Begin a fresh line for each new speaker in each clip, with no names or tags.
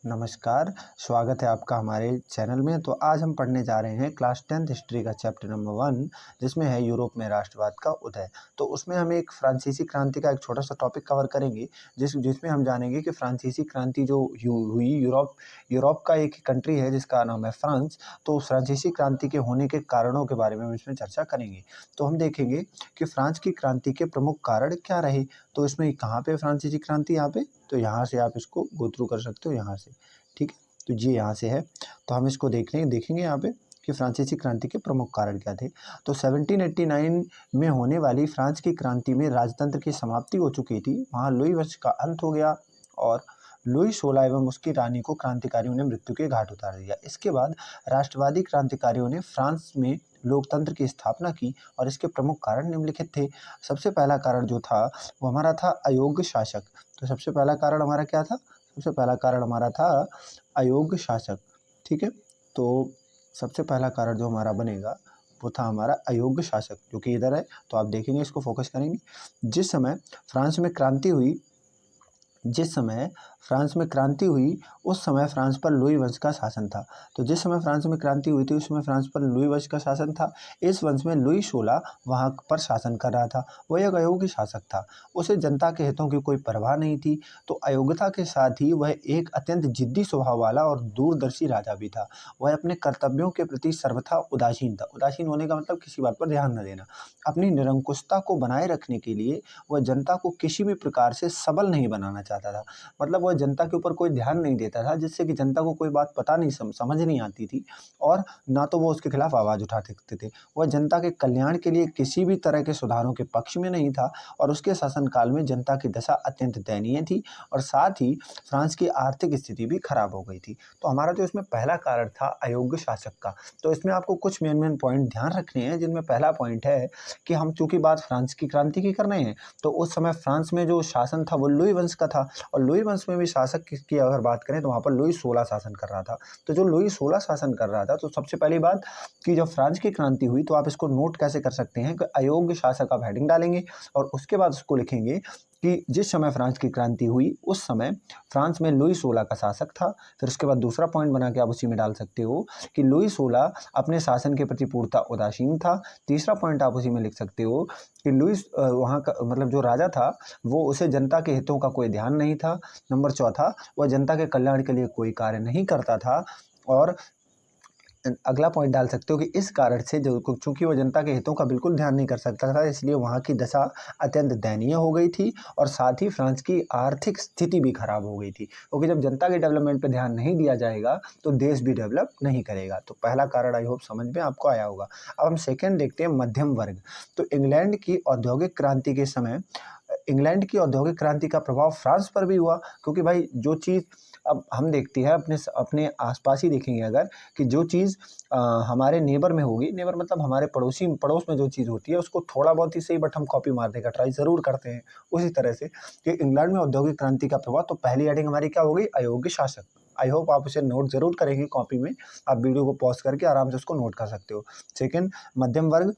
नमस्कार, स्वागत है आपका हमारे चैनल में। तो आज हम पढ़ने जा रहे हैं क्लास 10th हिस्ट्री का चैप्टर नंबर 1, जिसमें है यूरोप में राष्ट्रवाद का उदय। तो उसमें हम एक फ्रांसीसी क्रांति का एक छोटा सा टॉपिक कवर करेंगे, जिसमें हम जानेंगे कि फ्रांसीसी क्रांति जो हुई यूरोप का एक कंट्री है जिसका नाम है फ्रांस। तो फ्रांसीसी क्रांति के होने के कारणों के बारे में हम इसमें चर्चा करेंगे। तो हम देखेंगे कि फ्रांस की क्रांति के प्रमुख कारण क्या रहे। तो इसमें कहाँ पे फ्रांसीसी क्रांति, यहाँ पे, तो यहाँ से आप इसको गो थ्रू कर सकते हो यहाँ से, ठीक है। तो ये यहाँ से है, तो हम इसको देखेंगे यहाँ पे कि फ्रांसीसी क्रांति के प्रमुख कारण क्या थे। तो 1789 में होने वाली फ्रांस की क्रांति में राजतंत्र की समाप्ति हो चुकी थी। वहाँ लुई वंश का अंत हो गया और लुई 16 एवं उसकी रानी को क्रांतिकारियों ने मृत्यु के घाट उतार दिया। इसके बाद राष्ट्रवादी क्रांतिकारियों ने फ्रांस में लोकतंत्र की स्थापना की और इसके प्रमुख कारण निम्नलिखित थे। सबसे पहला कारण जो था वो हमारा था अयोग्य शासक। तो सबसे पहला कारण हमारा क्या था? सबसे पहला कारण हमारा था अयोग्य शासक, ठीक है। तो सबसे पहला कारण जो हमारा बनेगा वो था हमारा अयोग्य शासक, जो कि इधर है। तो आप देखेंगे, इसको फोकस करेंगे। जिस समय फ्रांस में क्रांति हुई उस समय फ्रांस पर लुई वंश का शासन था। तो जिस समय फ्रांस में क्रांति हुई थी उस समय फ्रांस पर लुई वंश का शासन था। इस वंश में लुई 16 वहाँ पर शासन कर रहा था। वह एक अयोग्य शासक था। उसे जनता के हितों की कोई परवाह नहीं थी। तो अयोग्यता के साथ ही वह एक अत्यंत जिद्दी स्वभाव वाला और दूरदर्शी राजा भी था। वह अपने कर्तव्यों के प्रति सर्वथा उदासीन था। उदासीन होने का मतलब किसी बात पर ध्यान न देना। अपनी निरंकुशता को बनाए रखने के लिए वह जनता को किसी भी प्रकार से सबल नहीं बनाना चाहता था। मतलब वह जनता के ऊपर कोई ध्यान नहीं देता था, जिससे कि जनता को कोई बात पता नहीं, समझ नहीं आती थी, और ना तो वो उसके खिलाफ आवाज़ उठा सकते थे। वह जनता के कल्याण के लिए किसी भी तरह के सुधारों के पक्ष में नहीं था और उसके शासनकाल में जनता की दशा अत्यंत दयनीय थी और साथ ही फ्रांस की आर्थिक स्थिति भी खराब हो गई थी। तो हमारा जो इसमें पहला कारण था अयोग्य शासक का। तो इसमें आपको कुछ मेन पॉइंट ध्यान रखने हैं, जिनमें पहला पॉइंट है कि हम चूंकि बात फ्रांस की क्रांति की कर रहे हैं, तो उस समय फ्रांस में जो शासन था वो लुई वंश का था और लुई वंश में भी शासक की अगर बात करें तो वहाँ पर लुई 16 शासन कर रहा था। तो जो लुई 16 शासन कर रहा था, तो सबसे पहली बात कि जब फ्रांस की क्रांति हुई तो आप इसको नोट कैसे कर सकते हैं कि अयोग्य शासक आप हेडिंग डालेंगे और उसके बाद उसको लिखेंगे कि जिस समय फ्रांस की क्रांति हुई उस समय फ्रांस में लुई 16 का शासक था। फिर उसके बाद दूसरा पॉइंट बना के आप उसी में डाल सकते हो कि लुई 16 अपने शासन के प्रति पूर्णतः उदासीन था। तीसरा पॉइंट आप उसी में लिख सकते हो कि लुईस वहाँ का मतलब जो राजा था वो उसे जनता के हितों का कोई ध्यान नहीं था। नंबर चौथा, वह जनता के कल्याण के लिए कोई कार्य नहीं करता था। और अगला पॉइंट डाल सकते हो कि इस कारण से जो चूंकि वो जनता के हितों का बिल्कुल ध्यान नहीं कर सकता था, इसलिए वहाँ की दशा अत्यंत दयनीय हो गई थी और साथ ही फ्रांस की आर्थिक स्थिति भी खराब हो गई थी, क्योंकि जब जनता के डेवलपमेंट पर ध्यान नहीं दिया जाएगा तो देश भी डेवलप नहीं करेगा। तो पहला कारण आई होप समझ में आपको आया होगा। अब हम सेकेंड देखते हैं, मध्यम वर्ग। तो इंग्लैंड की औद्योगिक क्रांति के समय इंग्लैंड की औद्योगिक क्रांति का प्रभाव फ्रांस पर भी हुआ, क्योंकि भाई जो चीज़ अब हम देखते हैं अपने आसपास ही देखेंगे अगर कि जो चीज़ हमारे नेबर में होगी, नेबर मतलब हमारे पड़ोस में जो चीज़ होती है उसको थोड़ा बहुत ही सही बट हम कॉपी मारने का ट्राई ज़रूर करते हैं। उसी तरह से कि इंग्लैंड में औद्योगिक क्रांति का प्रभाव, तो पहली हेडिंग हमारी क्या हो गई? अयोग्य शासक। आई होप आप उसे नोट जरूर करेंगे कॉपी में। आप वीडियो को पॉज करके आराम से उसको नोट कर सकते हो। सेकेंड, मध्यम वर्ग।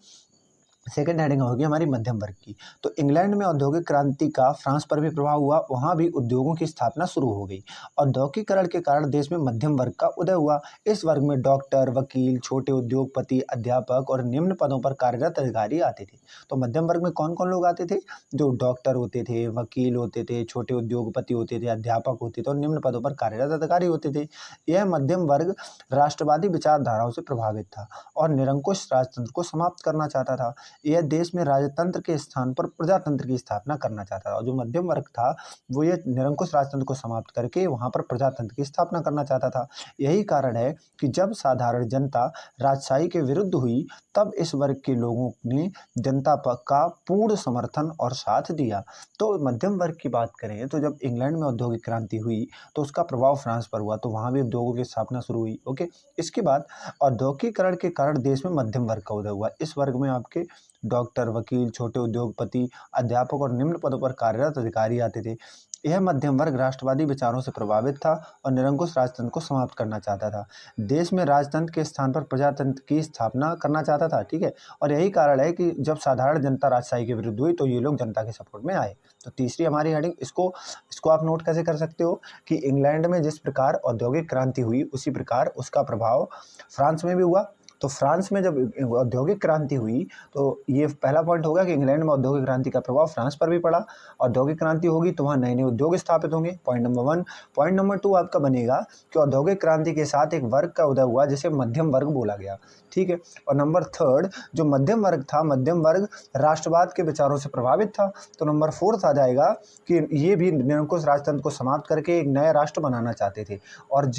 सेकेंड हेडिंग होगी हमारी मध्यम वर्ग की। तो इंग्लैंड में औद्योगिक क्रांति का फ्रांस पर भी प्रभाव हुआ, वहाँ भी उद्योगों की स्थापना शुरू हो गई। औद्योगिकरण के कारण देश में मध्यम वर्ग का उदय हुआ। इस वर्ग में डॉक्टर, वकील, छोटे उद्योगपति, अध्यापक और निम्न पदों पर कार्यरत अधिकारी आते थे। तो मध्यम वर्ग में कौन कौन लोग आते थे? जो डॉक्टर होते थे, वकील होते थे, छोटे उद्योगपति होते थे, अध्यापक होते थे और निम्न पदों पर कार्यरत अधिकारी होते थे। यह मध्यम वर्ग राष्ट्रवादी विचारधाराओं से प्रभावित था और निरंकुश राजतंत्र को समाप्त करना चाहता था। यह देश में राजतंत्र के स्थान पर प्रजातंत्र की स्थापना करना चाहता था। और जो मध्यम वर्ग था वो ये निरंकुश राजतंत्र को समाप्त करके वहां पर प्रजातंत्र की स्थापना करना चाहता था। यही कारण है कि जब साधारण जनता राजशाही के विरुद्ध हुई तब इस वर्ग के लोगों ने जनता का पूर्ण समर्थन और साथ दिया। तो मध्यम वर्ग की बात करें तो जब इंग्लैंड में औद्योगिक क्रांति हुई तो उसका प्रभाव फ्रांस पर हुआ, तो वहां भी उद्योगों की स्थापना शुरू हुई। ओके, इसके बाद औद्योगिकरण के कारण देश में मध्यम वर्ग का उदय हुआ। इस वर्ग में आपके डॉक्टर, वकील, छोटे उद्योगपति, अध्यापक और निम्न पदों पर कार्यरत अधिकारी आते थे। यह मध्यम वर्ग राष्ट्रवादी विचारों से प्रभावित था और निरंकुश राजतंत्र को समाप्त करना चाहता था। देश में राजतंत्र के स्थान पर प्रजातंत्र की स्थापना करना चाहता था, ठीक है। और यही कारण है कि जब साधारण जनता राजशाही के विरुद्ध हुई तो ये लोग जनता के सपोर्ट में आए। तो तीसरी हमारी हेडिंग, इसको आप नोट कैसे कर सकते हो कि इंग्लैंड में जिस प्रकार औद्योगिक क्रांति हुई उसी प्रकार उसका प्रभाव फ्रांस में भी हुआ। तो फ्रांस में जब औद्योगिक क्रांति हुई तो ये पहला पॉइंट होगा कि इंग्लैंड में औद्योगिक क्रांति का प्रभाव फ्रांस पर भी पड़ा। औद्योगिक क्रांति होगी तो वहाँ नए नए उद्योग स्थापित होंगे, पॉइंट नंबर 1। पॉइंट नंबर 2 आपका बनेगा कि औद्योगिक क्रांति के साथ एक वर्ग का उदय हुआ जिसे मध्यम वर्ग बोला गया, ठीक है। और नंबर 3 जो मध्यम वर्ग था, मध्यम वर्ग राष्ट्रवाद के विचारों से प्रभावित था। तो नंबर 4 आ जाएगा कि ये भी निरंकुश राजतंत्र को समाप्त करके एक नया राष्ट्र बनाना चाहते थे। और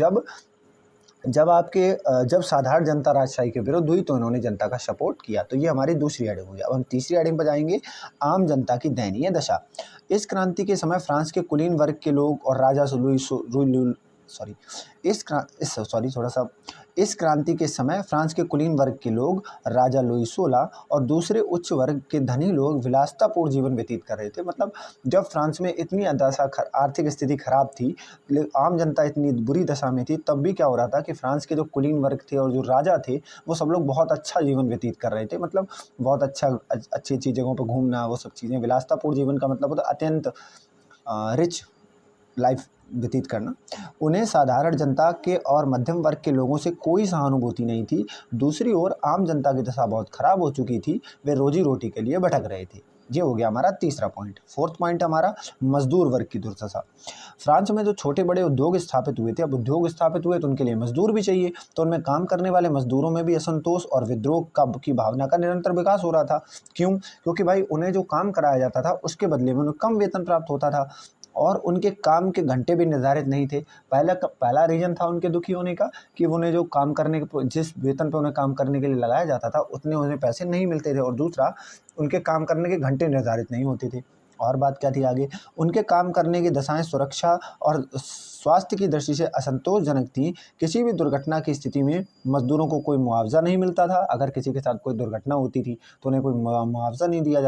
जब साधारण जनता राजशाही के विरुद्ध हुई तो इन्होंने जनता का सपोर्ट किया। तो ये हमारी दूसरी हेडिंग हुई। अब हम तीसरी हेडिंग पर जाएंगे, आम जनता की दयनीय दशा। इस क्रांति के समय फ्रांस के कुलीन वर्ग के लोग और राजा इस क्रांति के समय फ्रांस के कुलीन वर्ग के लोग, राजा लुई 16 और दूसरे उच्च वर्ग के धनी लोग विलासितापूर्ण जीवन व्यतीत कर रहे थे। मतलब जब फ्रांस में इतनी आर्थिक स्थिति खराब थी, आम जनता इतनी बुरी दशा में थी, तब भी क्या हो रहा था कि फ्रांस के जो कुलीन वर्ग थे और जो राजा थे वो सब लोग बहुत अच्छा जीवन व्यतीत कर रहे थे। मतलब बहुत अच्छी अच्छी जगहों पर घूमना, वो सब चीज़ें। विलासितापूर्ण जीवन का मतलब होता है अत्यंत रिच लाइफ व्यतीत करना। उन्हें साधारण जनता के और मध्यम वर्ग के लोगों से कोई सहानुभूति नहीं थी। दूसरी ओर आम जनता की दशा बहुत खराब हो चुकी थी, वे रोजी रोटी के लिए भटक रहे थे। ये हो गया हमारा तीसरा पॉइंट। फोर्थ पॉइंट हमारा मजदूर वर्ग की दुर्दशा। फ्रांस में जो छोटे बड़े उद्योग स्थापित हुए थे, अब उद्योग स्थापित हुए तो उनके लिए मजदूर भी चाहिए, तो उनमें काम करने वाले मजदूरों में भी असंतोष और विद्रोह की भावना का निरंतर विकास हो रहा था। क्यों? क्योंकि भाई उन्हें जो काम कराया जाता था उसके बदले में उन्हें कम वेतन प्राप्त होता था और उनके काम के घंटे भी निर्धारित नहीं थे। पहला रीजन था उनके दुखी होने का कि उन्हें जो काम करने के जिस वेतन पर उन्हें काम करने के लिए लगाया जाता था उतने उन्हें पैसे नहीं मिलते थे। और दूसरा, उनके काम करने के घंटे निर्धारित नहीं होते थे। और बात क्या थी आगे, उनके काम करने की दशाएं सुरक्षा और स्वास्थ्य की दृष्टि से असंतोषजनक थी। किसी भी दुर्घटना की स्थिति में मजदूरों को कोई मुआवजा नहीं मिलता था। अगर किसी के साथ कोई दुर्घटना होती थी तो उन्हें कोई मुआवजा नहीं दिया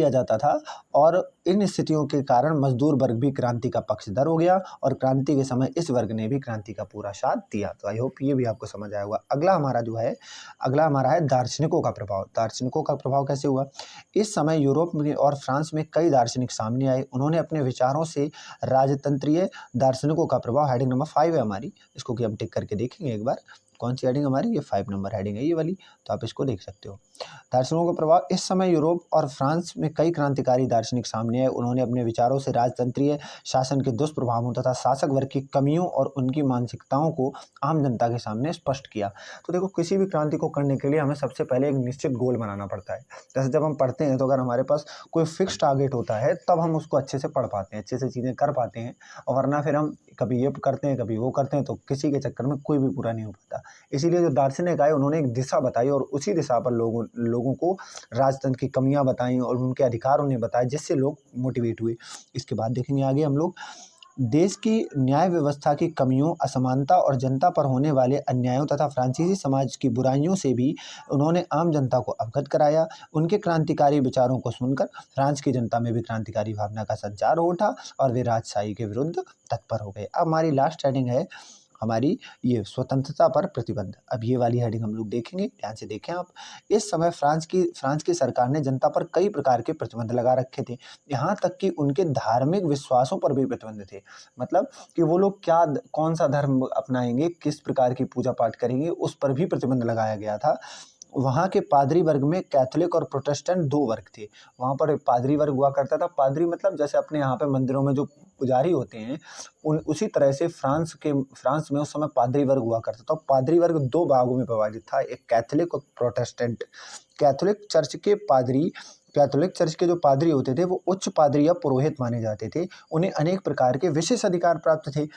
जाता था और इन स्थितियों के कारण मजदूर वर्ग भी क्रांति का पक्षधर हो गया और क्रांति के समय इस वर्ग ने भी क्रांति का पूरा साथ दिया। तो आई होप ये भी आपको समझ आया होगा। अगला हमारा है दार्शनिकों का प्रभाव। दार्शनिकों का प्रभाव कैसे हुआ? इस समय यूरोप में और फ्रांस में कई दार्शनिक सामने आए। उन्होंने अपने विचारों से राजतंत्रीय दार्शनिकों का प्रभाव, हेडिंग नंबर 5 है हमारी, इसको कि हम टिक करके देखेंगे एक बार। कौन सी हेडिंग हमारी? ये 5 नंबर हेडिंग है ये वाली, तो आप इसको देख सकते हो। दार्शनिकों का प्रभाव। इस समय यूरोप और फ्रांस में कई क्रांतिकारी दार्शनिक सामने आए। उन्होंने अपने विचारों से राजतंत्रीय शासन के दुष्प्रभावों तथा शासक वर्ग की कमियों और उनकी मानसिकताओं को आम जनता के सामने स्पष्ट किया। तो देखो, किसी भी क्रांति को करने के लिए हमें सबसे पहले एक निश्चित गोल बनाना पड़ता है। जैसे जब हम पढ़ते हैं तो अगर हमारे पास कोई फिक्स टारगेट होता है तब हम उसको अच्छे से पढ़ पाते हैं, अच्छे से चीज़ें कर पाते हैं। और वरना फिर हम कभी ये करते हैं कभी वो करते हैं, तो किसी के चक्कर में कोई भी पूरा नहीं हो पाता। इसीलिए जो दार्शनिक आए उन्होंने एक दिशा बताई और उसी दिशा पर लोगों को राजतंत्र की कमियां बताई और उनके अधिकार उन्हें बताए, जिससे लोग मोटिवेट हुए। इसके बाद देखेंगे आगे हम लोग देश की न्याय व्यवस्था की कमियों, असमानता और जनता पर होने वाले अन्यायों तथा फ्रांसीसी समाज की बुराइयों से भी उन्होंने आम जनता को अवगत कराया। उनके क्रांतिकारी विचारों को सुनकर फ्रांस की जनता में भी क्रांतिकारी भावना का संचार हो उठा और वे राजशाही के विरुद्ध तत्पर हो गए। अब हमारी लास्ट हेडिंग है हमारी ये स्वतंत्रता पर प्रतिबंध। अब ये वाली हेडिंग हम लोग देखेंगे, ध्यान से देखें आप। इस समय फ्रांस की सरकार ने जनता पर कई प्रकार के प्रतिबंध लगा रखे थे। यहाँ तक कि उनके धार्मिक विश्वासों पर भी प्रतिबंध थे। मतलब कि वो लोग कौन सा धर्म अपनाएंगे, किस प्रकार की पूजा पाठ करेंगे, उस पर भी प्रतिबंध लगाया गया था। वहाँ के पादरी वर्ग में कैथोलिक और प्रोटेस्टेंट 2 वर्ग थे। वहाँ पर पादरी वर्ग हुआ करता था। पादरी मतलब जैसे अपने यहाँ पे मंदिरों में जो पुजारी होते हैं, उसी तरह से फ्रांस में उस समय पादरी वर्ग हुआ करता था। पादरी वर्ग 2 भागों में विभाजित था, एक कैथोलिक और प्रोटेस्टेंट। कैथोलिक चर्च के जो पादरी होते थे वो उच्च पादरी या पुरोहित माने जाते थे। उन्हें अनेक प्रकार के विशेष अधिकार प्राप्त थे।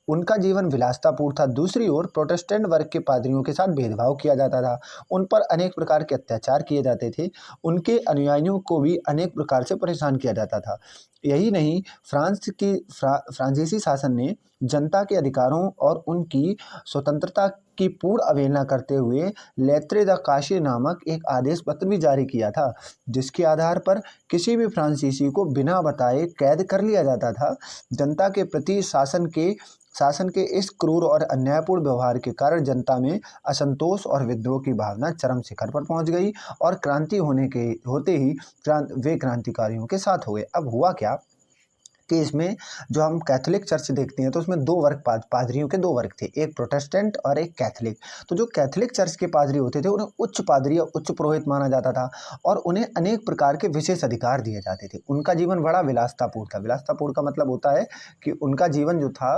उनका जीवन विलासितापूर्ण था। दूसरी ओर प्रोटेस्टेंट वर्ग के पादरियों के साथ भेदभाव किया जाता था। उन पर अनेक प्रकार के अत्याचार किए जाते थे। उनके अनुयायियों को भी अनेक प्रकार से परेशान किया जाता था। यही नहीं, फ्रांसीसी शासन ने जनता के अधिकारों और उनकी स्वतंत्रता की पूर्ण अवहेलना करते हुए लेत्रे द काशे नामक एक आदेश पत्र भी जारी किया था, जिसके आधार पर किसी भी फ्रांसीसी को बिना बताए कैद कर लिया जाता था। जनता के प्रति शासन के इस क्रूर और अन्यायपूर्ण व्यवहार के कारण जनता में असंतोष और विद्रोह की भावना चरम शिखर पर पहुंच गई और क्रांति होते ही वे क्रांतिकारियों के साथ हुए। अब हुआ क्या कि इसमें जो हम कैथोलिक चर्च देखते हैं तो उसमें दो वर्ग पादरियों के दो वर्ग थे, एक प्रोटेस्टेंट और एक कैथोलिक। तो जो कैथोलिक चर्च के पादरी होते थे उन्हें उच्च पादरी या उच्च पुरोहित माना जाता था और उन्हें अनेक प्रकार के विशेष अधिकार दिए जाते थे। उनका जीवन बड़ा विलासतापूर्ण था। विलासतापूर्ण का मतलब होता है कि उनका जीवन जो था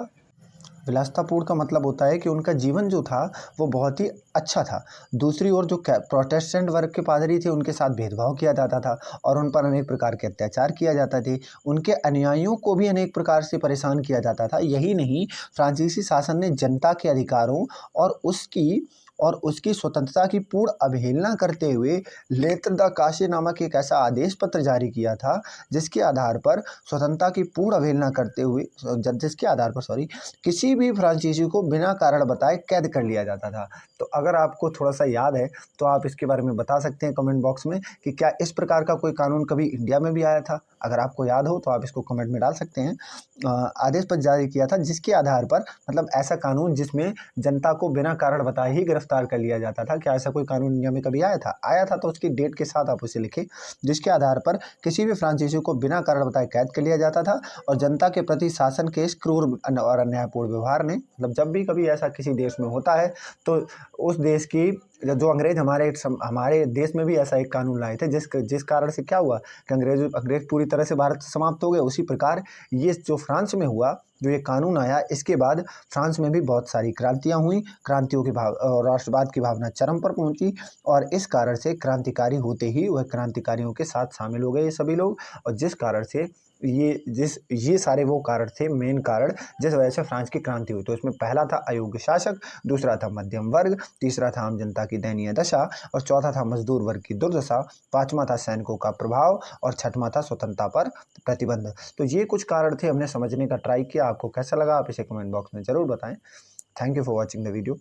विलासतापूर्ण का मतलब होता है कि उनका जीवन जो था वो बहुत ही अच्छा था। दूसरी ओर जो प्रोटेस्टेंट वर्ग के पादरी थे उनके साथ भेदभाव किया जाता था और उन पर अनेक प्रकार के अत्याचार किया जाता थे। उनके अनुयायियों को भी अनेक प्रकार से परेशान किया जाता था। यही नहीं, फ्रांसीसी शासन ने जनता के अधिकारों और उसकी स्वतंत्रता की पूर्ण अवहेलना करते हुए लेत्र द काशे नामक एक ऐसा आदेश पत्र जारी किया था जिसके आधार पर स्वतंत्रता की पूर्ण अवहेलना करते हुए जिसके आधार पर किसी भी फ्रांसीसी को बिना कारण बताए कैद कर लिया जाता था। तो अगर आपको थोड़ा सा याद है तो आप इसके बारे में बता सकते हैं कमेंट बॉक्स में कि क्या इस प्रकार का कोई कानून कभी इंडिया में भी आया था। अगर आपको याद हो तो आप इसको कमेंट में डाल सकते हैं। आदेश पत्र जारी किया था जिसके आधार पर मतलब ऐसा कानून जिसमें जनता को बिना कारण बताए ही गिरफ्तार कर लिया जाता था। क्या ऐसा कोई कानून इंडिया में कभी आया था तो उसकी डेट के साथ आप उसे लिखें, जिसके आधार पर किसी भी फ्रांसीसी को बिना कारण बताए कैद कर लिया जाता था और जनता के प्रति शासन के इस क्रूर और अन्यायपूर्ण व्यवहार ने मतलब जब भी कभी ऐसा किसी देश में होता है तो उस देश की जो अंग्रेज हमारे देश में भी ऐसा एक कानून लाए थे जिस कारण से क्या हुआ कि अंग्रेज पूरी तरह से भारत से समाप्त हो गए। उसी प्रकार ये जो फ्रांस में हुआ, जो ये कानून आया, इसके बाद फ्रांस में भी बहुत सारी क्रांतियां हुई। क्रांतियों की राष्ट्रवाद की भावना चरम पर पहुंची और इस कारण से क्रांतिकारी होते ही वह क्रांतिकारियों के साथ शामिल हो गए ये सभी लोग। और जिस कारण से ये सारे वो कारण थे, मेन कारण जिस वजह से फ्रांस की क्रांति हुई। तो इसमें पहला था अयोग्य शासक, दूसरा था मध्यम वर्ग, तीसरा था आम जनता की दयनीय दशा और चौथा था मजदूर वर्ग की दुर्दशा, पांचवा था सैनिकों का प्रभाव और छठवां था स्वतंत्रता पर प्रतिबंध। तो ये कुछ कारण थे, हमने समझने का ट्राई किया। आपको कैसा लगा आप इसे कमेंट बॉक्स में जरूर बताएं। Thank you for watching the video.